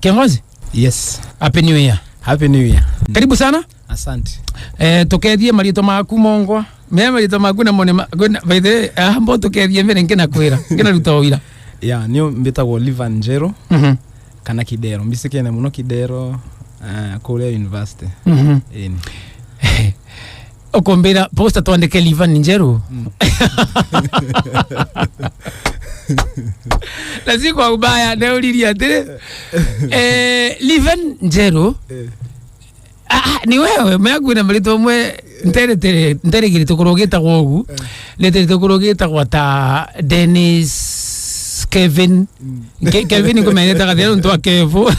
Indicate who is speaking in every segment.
Speaker 1: Kiongozi?
Speaker 2: Yes.
Speaker 1: Happy New Year.
Speaker 2: Happy New Year.
Speaker 1: Karibu sana.
Speaker 2: Asante.
Speaker 1: Tokethie marito maku mongwa. Me marito maku na mone by the ambo tokethie mbere ngena kwira. Ngena ruta wira.
Speaker 2: Yeah, niyo mbitagwo Livanjero. Kana Kidero. Mbisikene muno Kidero kule university. Eni.
Speaker 1: Okombera posta twandike Livanjero. Lazima ubaya na uliria tele. Livanjero. Ni wewe meagwina marito mwe ntere gire tokorogeta gwogu. Lete tokorogeta gwata Dennis Kevin. Kevin kumeneta kadero ntwa Kevo.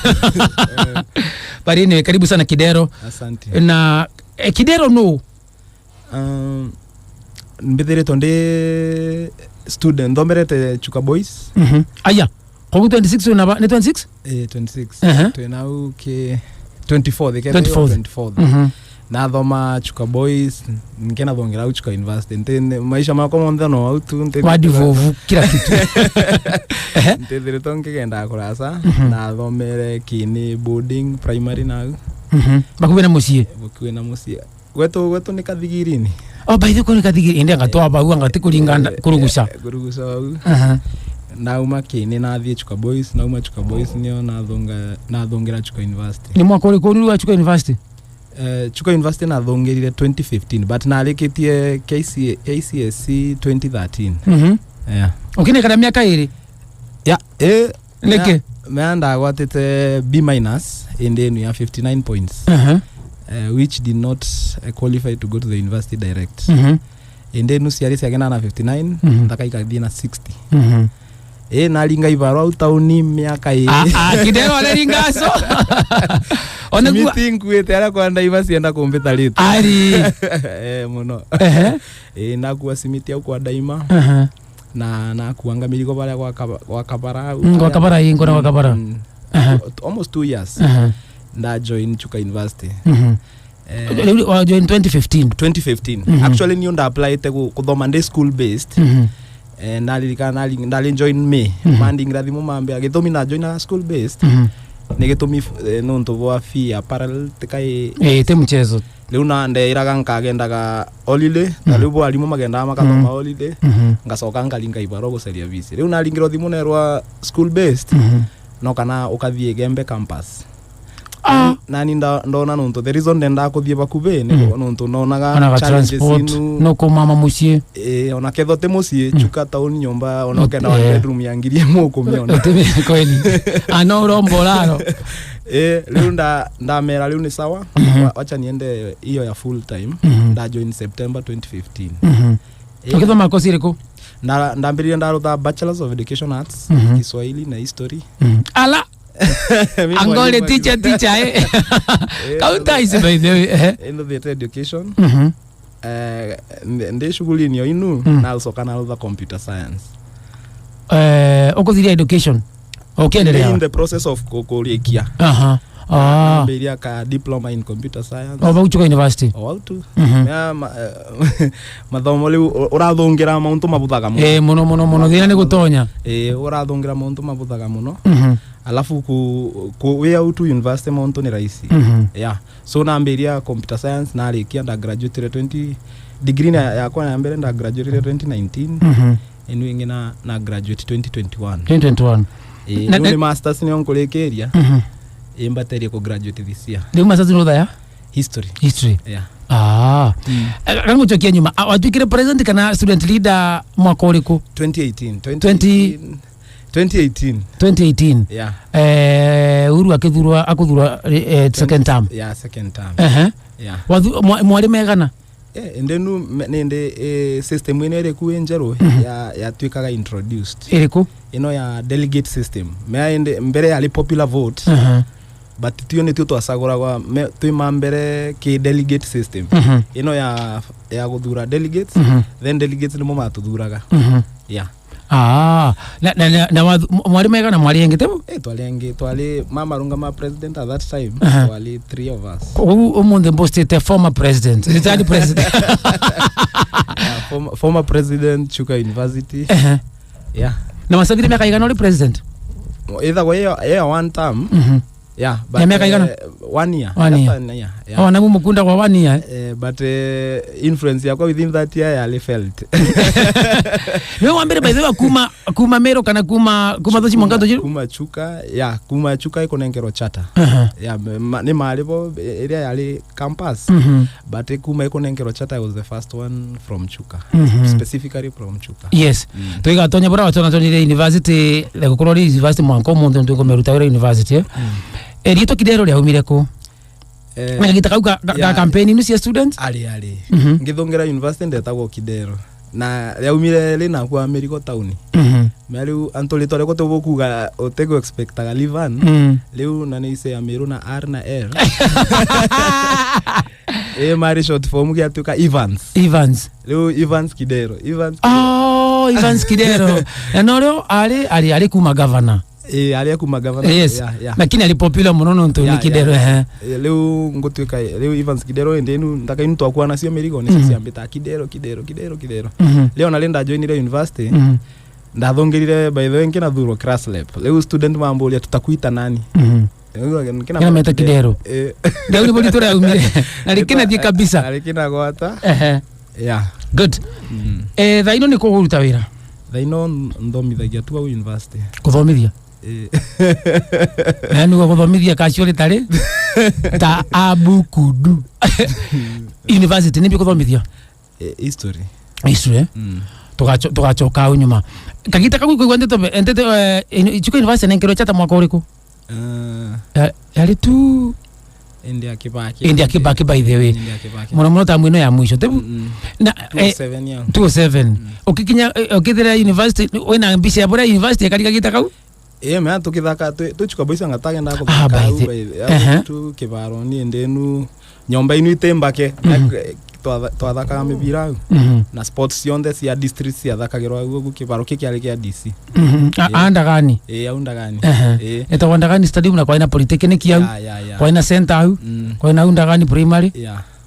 Speaker 1: Barine karibu sana Kidero.
Speaker 2: Asante.
Speaker 1: Na Kidero no.
Speaker 2: Mbedere tonde student ndomberete Chuka Boys.
Speaker 1: Aya. Kwa 26 unaba ni 26?
Speaker 2: 26. Tuenau ke 24 the 24. Na thoma Chuka Boys nkena thongera Chuka University ntene maisha mako monthe no autu ntene
Speaker 1: wadivovu kila kitu.
Speaker 2: Ntethire tonke kenda kurasa na thomere kini boarding primary now.
Speaker 1: Bakuwe na musie.
Speaker 2: Bakuwe na musie. Wetu ni kathigirini.
Speaker 1: Oh, by the way, ni kathigiri indi ngatwa bagu ngati kuringana kurugusa.
Speaker 2: Kurugusa. Na uma kini na thie Chuka Boys, na uma Chuka Boys nio na thongera Chuka University.
Speaker 1: Ni mwaka uri kuri wa Chuka University?
Speaker 2: Chuka University na thongerire 2015 but na aleketie KCSE 2013. Yeah.
Speaker 1: Ukine kada miaka iri?
Speaker 2: Yeah,
Speaker 1: Leke.
Speaker 2: Meanda gwatete B- in the ya 59 points. Which did not qualify to go to the university direct. And then nusiari siagena na 59, takaikathie na 60. Nalinga ibaro utauni miaka
Speaker 1: Kidero analingaso.
Speaker 2: Meeting kwete ara kwanda ivasi enda kumbeta letu.
Speaker 1: Ari.
Speaker 2: Muno. Nakuwa simiti au kwa daima. Na kuanga miliko pale kwa Kabara.
Speaker 1: Kwa Kabara ingo na kwa Kabara.
Speaker 2: Almost 2 years. Na join Chuka University.
Speaker 1: Join 2015.
Speaker 2: Actually niyo nda apply te kuthoma ndi school based. Nali join me. Manding radimo mambe agithomi na join school based. Negetomi no ntovoa fee ya parallel tekai
Speaker 1: te mchezo.
Speaker 2: Leo na nderaga nkagendaga holiday, nalibo alimu magenda makathoma holiday. Ngasoka ngalinga ibaro guceria visi. Leo nalingiro thimu nerwa school based. No kana ukathie Gembe campus. Nani ndona nonto the reason ndenda kuthie bakuve ni nonto nonaga
Speaker 1: transport no ko mama mucie
Speaker 2: ona kethote mucie Chuka town nyumba ona kenda wa bedroom yangirie muko miona
Speaker 1: kweli ano rombolaro
Speaker 2: leo ndamera leo ni sawa acha niende hiyo ya full time nda join September 2015
Speaker 1: ukithoma kosi riko
Speaker 2: ndambirie ndarutha Bachelors of Education Arts Kiswahili na History
Speaker 1: ala Angole teacher Kaunta is by the way
Speaker 2: in the education nde shughuli niyo inu na also kana the computer science
Speaker 1: okoziria education endelea
Speaker 2: in the process of kokolikia Beria ka diploma in computer science
Speaker 1: Chuka University
Speaker 2: all to mathomo leu urathongera mauntu mabuthaga
Speaker 1: muno muno thina ni gutonya
Speaker 2: urathongera mauntu mabuthaga muno alafu ku we out to university mauntu ni rahisi yeah so na Beria computer science na alikia nda graduate 20 degree ya kwa na mbele nda graduate 2019 enu ingena na graduate 2021 ni masters ni onkolekeria imbateria ko graduate this year.
Speaker 1: Ndio masters no ya
Speaker 2: history.
Speaker 1: Yeah. Rangu chokia nyuma. Watukire president kana student leader mwaka uliku
Speaker 2: 2018.
Speaker 1: Yeah. Uru akudhurwa second term.
Speaker 2: Yeah, second term. Yeah.
Speaker 1: Mwalimu megana.
Speaker 2: Ndenu nende system ene kuenjero ya twikaga introduced.
Speaker 1: Iriku
Speaker 2: ya delegate system. Meende mbere ali popular vote. But tione tuto asagora kwa tuimambere ki delegate system. Ya guthura delegates, then delegates ni mama tuthuraga. Yeah.
Speaker 1: Na mwalimu megana mwaliengete bo?
Speaker 2: Twali mama runga ma president at that time. Twali 3 of us.
Speaker 1: Umunde mbostete former president. Retired president.
Speaker 2: Former president Chuka University. Yeah.
Speaker 1: Na masabiri miaka igana oli president?
Speaker 2: Either way one term. Yeah, but
Speaker 1: ya miaka igana
Speaker 2: 1 year.
Speaker 1: 1 year.
Speaker 2: Yeah.
Speaker 1: Oh, na mukunda kwa 1 year.
Speaker 2: But influence yako within that year I felt.
Speaker 1: Wewe wambere by the way kuma mero kana kuma dochi mwangato jiru.
Speaker 2: Kuma chuka iko nengero chata. Yeah, ni malipo area yali campus. But kuma iko nengero chata was the first one from Chuka. Specifically from Chuka.
Speaker 1: Yes. Toiga tonya bora watona tonire university la kukorori university mwanko muntu ndo komeruta university. Rito kidero lya umireko. Mwenye gitakauka campaign inu cia students?
Speaker 2: Ali. Ngithongera university ndetagwo kidero. Na lya umire lina kwa America town. Melu antoli tole ko tubukuga otego expectaga livan. Leu na neise Amiru na R na R. Mari short form kia tuka Evans. Leo Evans Kidero.
Speaker 1: Oh, Evans Kidero. Enoro ali kuma governor.
Speaker 2: Ali kuma governor.
Speaker 1: Yes. Lakini ali popular munono ntoni Kidero
Speaker 2: Leo ngotuka leo Evans Kidero endenu ndaka inu twakuwa na cio America ne ciambita Kidero. Leo nalenda join ile university. Ndathongirire by the way ngina thuro class lab. Leo student mambolia tutakuita nani?
Speaker 1: Kina meta Kidero. Ndio ni tora ya umire. Alikina di kabisa.
Speaker 2: Alikina gwata. Yeah.
Speaker 1: Good. Thaino ni kuhuruta wira.
Speaker 2: Thaino ndomithagia tu au university.
Speaker 1: Kuthomithia. Yaani kuthomithia kashore tare. Ta abukudu. University ni kuthomithia.
Speaker 2: History.
Speaker 1: Tugachoka unyuma. Kagita kagu kwende to Chuka University nenkero chata mwaka uriku. Yali tu
Speaker 2: India Kibaki
Speaker 1: by the way. Mwana tamwino ya mwisho. Na 27. Ukikinya ukithira university wena ambisha ya bora university kali kagita kagu?
Speaker 2: Me tukithaka tuchuka boisa ngatage ndako tu kibaro ni ndenu nyomba inu itembake twathakaga mibira na sports yonde cia district cia thakagirwa gugu kibaro kikiari kia DC
Speaker 1: andagani
Speaker 2: aundagani
Speaker 1: eta wandagani stadium na kwa ina polytechnic yau kwa ina center au kwa ina undagani primary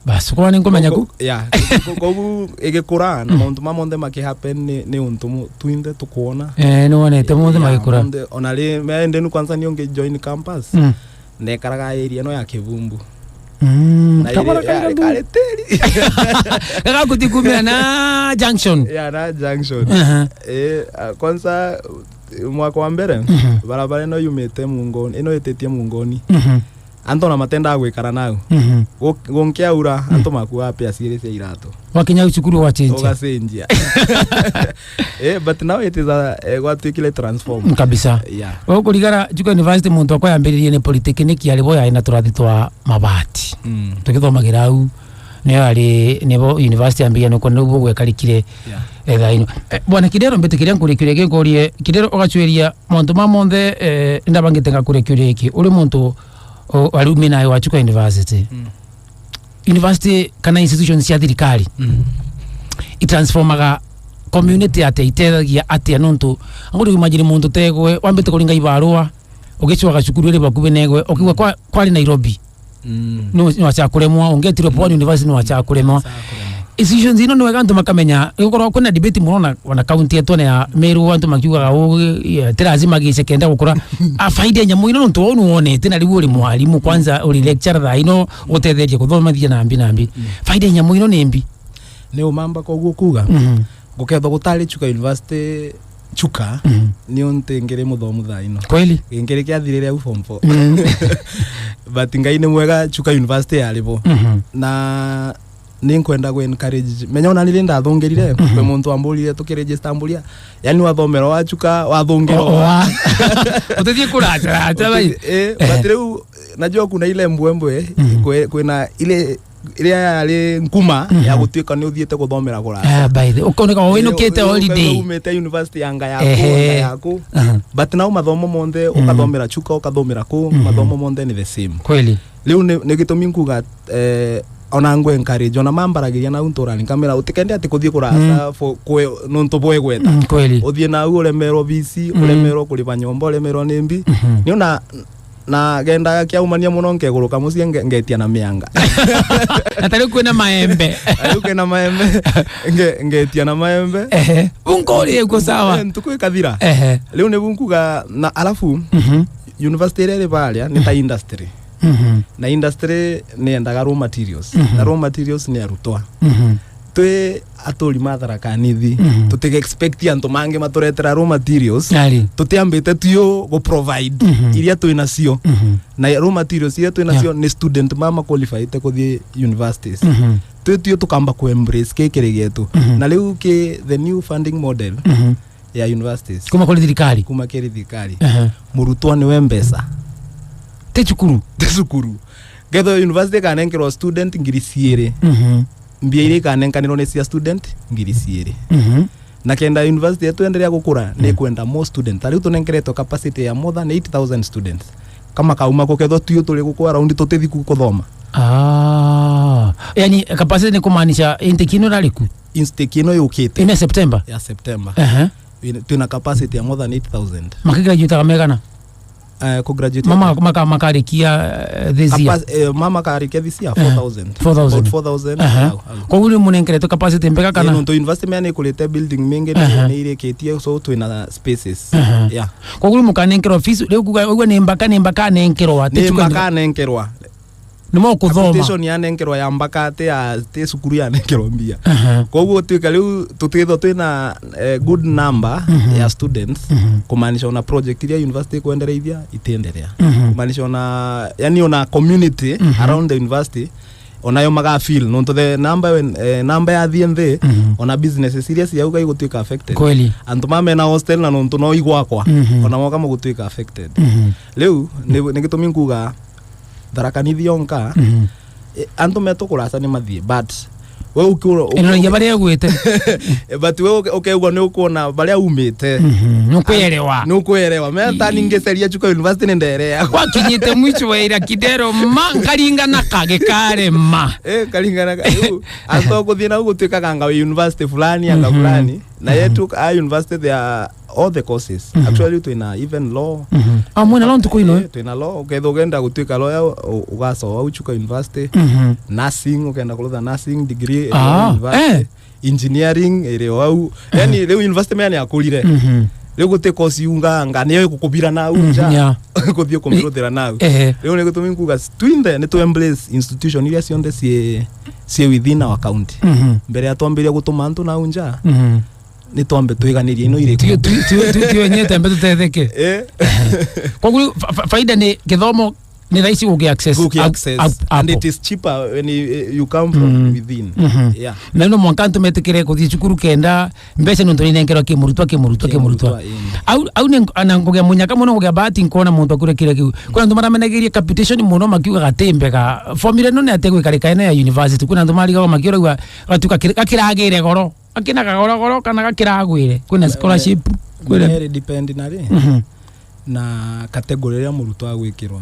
Speaker 1: bas kwa ni ngomenya ku
Speaker 2: gogu egekura na muntu mamonde make happen ni untu tuinde tukuona
Speaker 1: no wonete munde magikura
Speaker 2: onale mende nu kwanza nionge join campus ne karaga area no ya Kivumbu kale teri
Speaker 1: kaka kutikumia na junction
Speaker 2: na junction kwanza mwaka wa mbere barabara no yumete mungoni ino yetetie mungoni anto na matenda gwikara nau gonkia ura anto makuwa pia series ya irato
Speaker 1: wakinya uchukuru wa change
Speaker 2: ogacenjia but now it is what we call transform
Speaker 1: kabisa kuligara Chuka University muntu akwa yambiririe ni polytechnic yali boya ina turathi twa mabati tukithomagira au nebo university ambia no kono bwo gwekarikire thaino bwana Kidero mbetikiria nkurikire gikorie Kidero ogachweria muntu mamonthe ndabangitenga kurikire iki uri muntu alumina wa Chuka University. University kana institution cia thirikari. Itransformaga community ate itedagia ate nontu nguri imagine muntu tegwe wambete kuringa ibarua ugichwaga cukuru ri bakubi negwe okigwa kwali Nairobi. No wacha kuremwa ungetiro Pwani University no wacha kuremwa. Institutions ino no gantu makamenya gukorwa kuna debate murona wana county yetu ya Meru wantu makiuga lazima gicekenda gukura faida nyamu ino ntu onu one tena ribu uri mwalimu kwanza uri lecturer tha ino utetheje kuthomithia nambi faida nyamu ino nembi
Speaker 2: ne umamba ko gukuga guketho gutari Chuka University Chuka ni onte ngere muthomu tha ino
Speaker 1: kweli
Speaker 2: ngere kiathirire au form 4 but ngai ni mwega Chuka University yalibo na ninkwenda go encourage menya ona nili ndathongerire kwe muntu ambulire tukiregister ambulia yani wathomera wa Chuka wathongero
Speaker 1: utethie kuracha ata bai
Speaker 2: but leo najua kuna ile mbwembwe kwena ile ali nkuma ya gutwika ni uthiete guthomera kuracha
Speaker 1: by the ukoneka winukite holiday
Speaker 2: umete university yanga yako but now mathomo monde ukathomera Chuka ukathomera ku mathomo monde ni the same
Speaker 1: kweli
Speaker 2: leo ne gitumi nkuga ona ngwe encourage ona mambaragiria na untorani kamera utikende ati kuthie kurasa kwe nonto boy gweta
Speaker 1: kweli
Speaker 2: uthie na ulemero BC ulemero kulipa nyombo ulemero nimbi ni ona na genda kia umania muno nkeguruka mucie ngetia na mianga
Speaker 1: atari kwena maembe
Speaker 2: kwena maembe ngetia na maembe
Speaker 1: unkori uko sawa
Speaker 2: ntuko ikathira leo ne bunkuga na alafu university ile pale ni ta industry na industry ni endaga raw materials na raw materials ni arutwa twe aturi mathara kanithi tutige expect antu mange maturetera raw materials tutiambite tuyo go provide iria twina cio na raw materials iria twina cio ni student mama qualified te kuthie universities tuyo tukamba ku embrace kekere getu na riu ke the new funding model ya universities
Speaker 1: kuma kuri thirikari
Speaker 2: murutwa ni wembesa
Speaker 1: te cukuru
Speaker 2: getho university kanenkerwa student ngirisiere mbia ile kanenkaniro ne cia student ngirisiere na kenda university yetu endelea gukura ni kwenda more student ari tunenkeretwo capacity ya more than 8000 students kama kauma ko ketho tuyo tuli gukwa around totethi kuthoma
Speaker 1: yani capacity ni kumaanisha intake ino raliku
Speaker 2: yukite
Speaker 1: ina September
Speaker 2: tuna capacity ya more than 8000
Speaker 1: makigraduate kamegana
Speaker 2: ku graduate
Speaker 1: mama karikia this year
Speaker 2: mama karikia this year 4000
Speaker 1: kwa ule munenkereto capacity mpeka kana
Speaker 2: no to investment ni kulete building mingi ni ile ketie so tuna spaces
Speaker 1: kwa ule mukanenkero office leo kuga ni mbaka nenkerwa
Speaker 2: nenkerwa
Speaker 1: nimo kuthoma
Speaker 2: competition ya nenkerwa ya mbaka te sukuru ya nenkerwa mbia kwa hiyo tuika leo tutitho twina good number ya students kumaanisha una project ya university kuendelea itendelea kumaanisha una yani una community around the university onayo maga feel no to the number ya the ona business serious ya uga igutwika affected
Speaker 1: kweli
Speaker 2: antu mame na hostel na no to no igwakwa ona moka mugutwika affected leo ni gitumi nguga dharakanithi yonka antu metukurasa ni mathie but we ukuro
Speaker 1: ino baria gwete
Speaker 2: but we ukegwa ni ukuona baria umite nukuelewa meta ningeseria chuka university nenderea
Speaker 1: kwa kinyite mwicho wa ira kidero mankaringa na kage kare
Speaker 2: karinga na ato kuthina ugutwika kanga university fulani anga fulani na yetu university there are all the courses actually twina even law
Speaker 1: amwena law tukoino
Speaker 2: twina law uketho genda gutwika lawyer ugaso uchuka university nursing ukenda kulotha nursing degree university engineering ere wau yani leo university mena yakulire leo gute course yunga ngane gukubira na unja kuthio kombirothera nawe leo ne gutumi kuga twinde ne to embrace institution iria cionde sie within our county mbere ya twambiria gutuma antu na unja ni twambe twiganirie ino ire
Speaker 1: tio nyete mbe tutetheke kwa hiyo faida ni kithomo ni rahisi uge access
Speaker 2: and it is cheaper when you come from within
Speaker 1: na no mwankanto metekere ko thicukuru kenda mbese no ntoni nenkero kimurutwa au ne anangoge munyaka muno ngoge bahati nkona muntu akure kire kiu kuna ndo maramenegerie capitation muno makiuga gatembe ga formula no ne ategwe karikaina ya university kuna ndo mari ga makiura gatuka kakiragire goro akina goro kana gakiragwire kuna scholarship
Speaker 2: kwere depend na category ya murutwa gwikirwa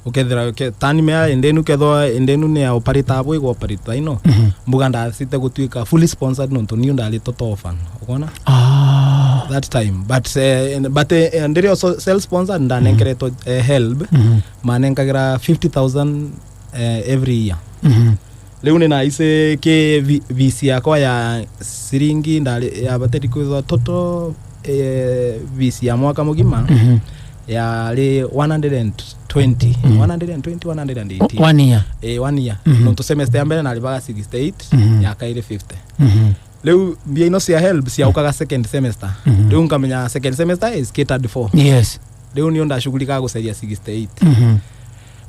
Speaker 2: ukethira tani mea endenu ne operator abo go operator ino mbuganda site gutwika fully sponsored no ntoni ndali totofan ukona that time but ndiri also self sponsored ndanenkereto help manenkagira 50000 every year leo nina ise ke VC yako ya siringi ndali ya bateri kwa toto VC ya mwaka mugima ya le 180
Speaker 1: 1 year
Speaker 2: 1 year no to semester mbele na libaga 68 ya kaile 50 leo mbia ino cia help cia ukaga second semester leo nkamenya second semester is catered for
Speaker 1: yes
Speaker 2: leo niyo ndashughulika guceria 68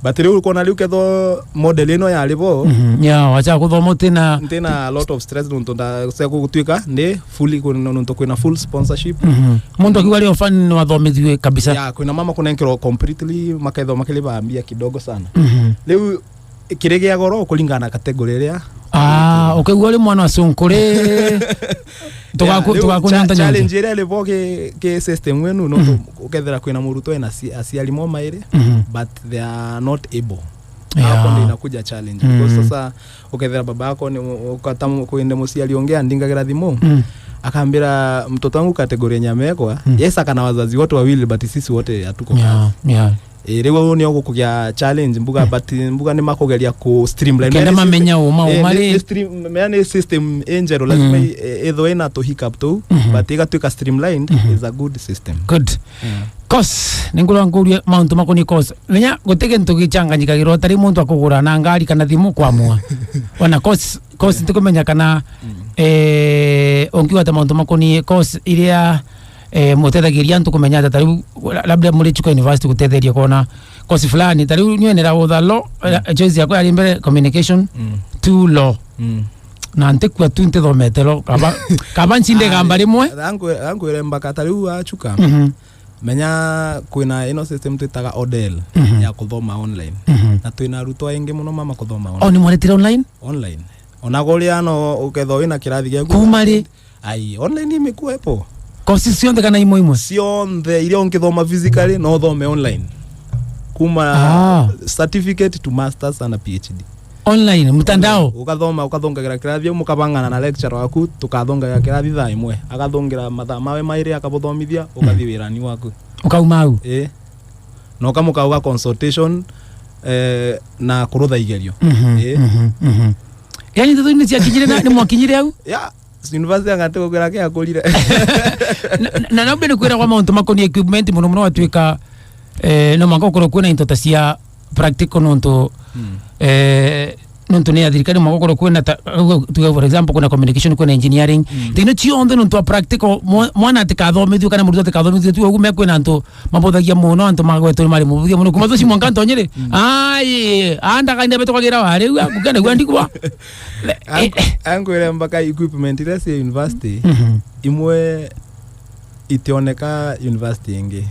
Speaker 2: but leo uko na leo ketho model ino ya libo
Speaker 1: wacha kuthoma tena
Speaker 2: a lot of stress no tonda cia gutwika ndi fully no to kwina full sponsorship
Speaker 1: muntu akiwa leo fan no athomithwe kabisa
Speaker 2: ya kwina mama kunenkero completely maketho makiliba mbia kidogo sana leo kiregia goro kulingana category ria
Speaker 1: ukigwa le mwana sonkore tugakunyanta
Speaker 2: challenge ile levo ke system wenu no ukethera kwina muruto ena asiali mo maire but they are not able hapo ndio inakuja challenge because sasa ukethera baba yako ni ukatamu kuende musiali ongea ndingagira thimo akaambira mtoto wangu category nyamekwa yes akana wazazi wote wawili but sisi wote hatuko kazi rego ni ogo kugia challenge mbuga ni makogeria ku streamline
Speaker 1: kenda mamenya umari
Speaker 2: stream system angel lazima etho ena to hiccup to but igatwika streamlined is a good system
Speaker 1: good course ningula nguria mount makoni course menya gutege ntugichanganyika giro tari muntu akugura na ngari kana thimu kwamua wana course ntikumenya kana ongiwa ta mount makoni course iria mutethagiria ntukumenya ta tari labda muri Chuka University gutetheria kona course fulani tari nyenera utha law choice yako ari mbere communication to law na ntekwa tu ntethomete lo kaba nchinde gamba rimwe
Speaker 2: angu mbaka tari wa Chuka menya kwina ino system twitaga Odel ya kuthoma online na twina arutwo aingi muno mama kuthoma online
Speaker 1: ni mwaretira online
Speaker 2: onagoria no uketho ina kirathi gya
Speaker 1: kumari
Speaker 2: ai online imekuepo
Speaker 1: kosi cionde kana imo
Speaker 2: cionde ile ongithoma physically no thome online kuma certificate to masters and a PhD
Speaker 1: online mtandao
Speaker 2: ukathongagira kirathi mukabangana na lecturer waku tukathongagira kirathi thaa imwe akathongira mathaa mawe maire akabuthomithia ukathi wirani waku
Speaker 1: ukauma au
Speaker 2: no kamukauga consultation na kurutha igerio
Speaker 1: yani ndio ni cia kinyire na ni mwakinyire au
Speaker 2: university ngate gukira kia kulire
Speaker 1: na nabe ni kwira kwa mount makoni equipment muno watwika no makokoro kuna into tasia practical nonto nonto ne adirikani makokoro kuna tu for example kuna communication kuna engineering tino chionde nonto practical mwana tikathomithio kana muruto tikathomithio tu ugume kwina nto mabothagia muno anto magweto mari mubuthia muno kuma toci mwankanto nyire ai anda kainde beto kagira wari ukana gwandikwa
Speaker 2: angwere mbaka equipment ile si university imwe itioneka university ingi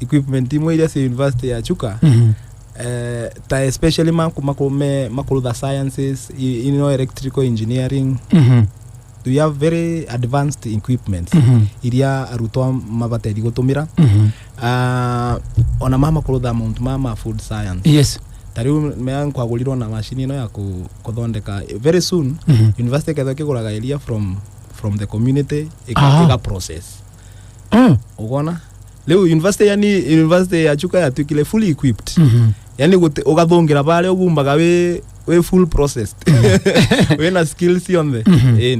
Speaker 2: equipment imwe ile si university ya Chuka ta especially makulutha sciences electrical engineering we have very advanced equipment iria arutwa mabateri gutumira ona mama kulutha mount mama food science
Speaker 1: yes
Speaker 2: tari mean kwagurirwo na machine ino ya kuthondeka very soon university ketho kiguraga iria from the community ika process ugona leo university ya Chuka ya tukile fully equipped yani ugathongira pale ugumbaga we full processed we na skills on the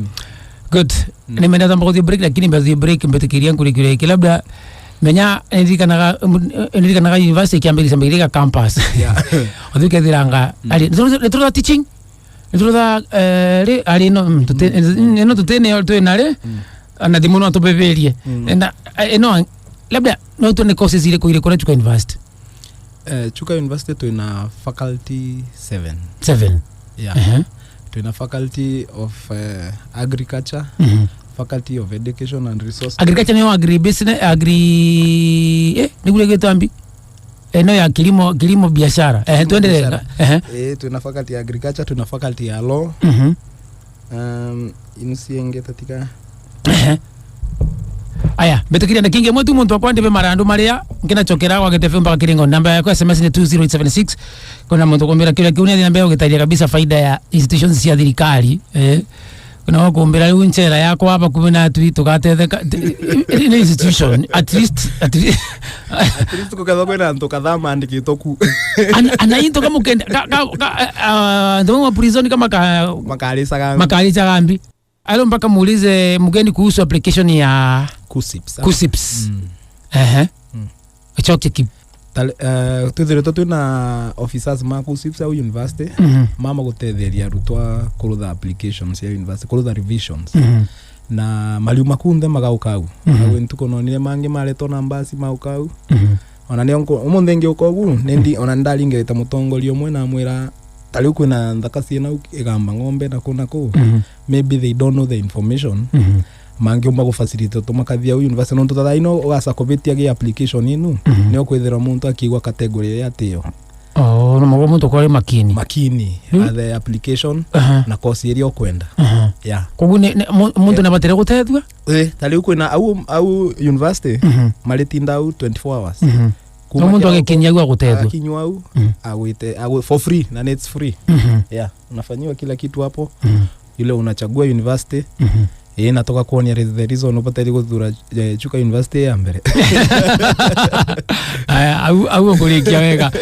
Speaker 1: good nimeenda tambo the break lakini baadhi break mbetekiria kulikire labda menya ndikanaga university kiambili sambirika campus odike diranga ali ndio teaching ndio le ali no tutene tuenale ana dimuno atobeberie na no labda no tune courses ile kuile kwa Chuka University
Speaker 2: Chuka University tuina faculty 7
Speaker 1: yeah
Speaker 2: tuina faculty of agriculture faculty of education and resource
Speaker 1: agriculture no agri business nikule getambi no ya kilimo biashara tuendelee
Speaker 2: tuina faculty ya agriculture tuina faculty ya law insienge tatika aya betekira na kinge mwetu muntu akwande be marandu maria ngina chokera wa getefe mpaka Kiringone namba yako SMS ni 20876 kuna muntu kumbira kile kiunia namba yako getalia kabisa faida ya institutions cia thirikari kuna wakumbira riu nchera yako hapa kumena tu tukatetheka ni institution at least kukatha kwena ndo kadha maandikito ku
Speaker 1: anaito kama ukenda ndo prison kama makalisa gambi alo mpaka muulize mgeni kuhusu application ya KUSIPS chote ki
Speaker 2: tu na officers ma KUSIPS au university mama gutetheria rutwa kurutha applications ya university kurutha revisions na maliuma kunde magaukau awe ntuko nonire mangi mareto nambasi maukau ona ne umunthe ngi ukogu nendi ona ndalingereta mutongorio mwe na mwira tali kuna ndaka ciena igamba ng'ombe na kuna ko maybe they don't know the information mangi umba gufacilitate tumakathia university no tuthatha ino ugasa kobetia gi application inu ne okwethera muntu akigwa category ya tio
Speaker 1: no mago muntu kwari makini
Speaker 2: the application na course iria okwenda yeah
Speaker 1: kogu muntu na batere gutethwa
Speaker 2: tali kuna au university malitinda au 24 hours
Speaker 1: no muntu agekinya gwa gutethwa
Speaker 2: akinywa au awite for free na it's free yeah unafanyiwa kila kitu hapo ile unachagua university natoka kuonia the reason upatali kuthura Chuka University ya mbere
Speaker 1: au kulikia wega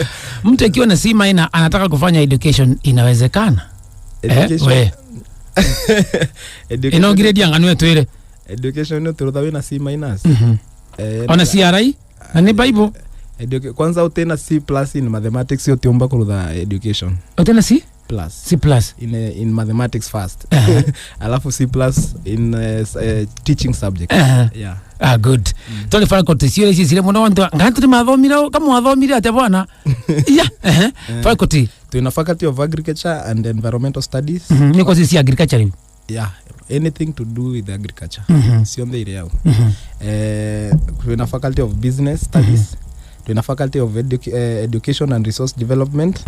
Speaker 1: mtu akiwa na C- anataka kufanya education inawezekana we ino grade yanga nwe twire
Speaker 2: education no turutha we na C-.
Speaker 1: Ona CRI Na ni Bible.
Speaker 2: Kwanza utena C+ in mathematics utiomba kurutha education.
Speaker 1: Utena C+. C+
Speaker 2: in mathematics first. Alafu C+ in teaching subject. Yeah.
Speaker 1: Good. Tole faculty sio sile muno ndo ngantu mathomira kama wathomira ate bwana. Yeah. Faculty.
Speaker 2: Tuna faculty of agriculture and environmental studies.
Speaker 1: Niko sisi agriculture.
Speaker 2: Yeah, anything to do with agriculture. Sio ndio ile yao. Tuna faculty of business studies. Tuna faculty of education and resource development.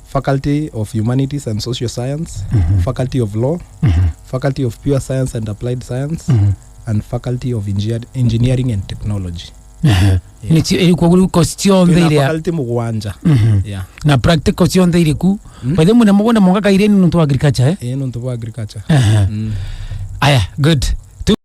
Speaker 2: Faculty of humanities and social science. Faculty of law. Faculty of pure science and applied science. And faculty of engineering and technology.
Speaker 1: Ni kwa question ile ya
Speaker 2: faculty mugwanja. Yeah.
Speaker 1: Na practical question ile ku. Kwa hiyo mna mwona mwanga kaireni nuntu agriculture
Speaker 2: nuntu agriculture.
Speaker 1: Aya, good.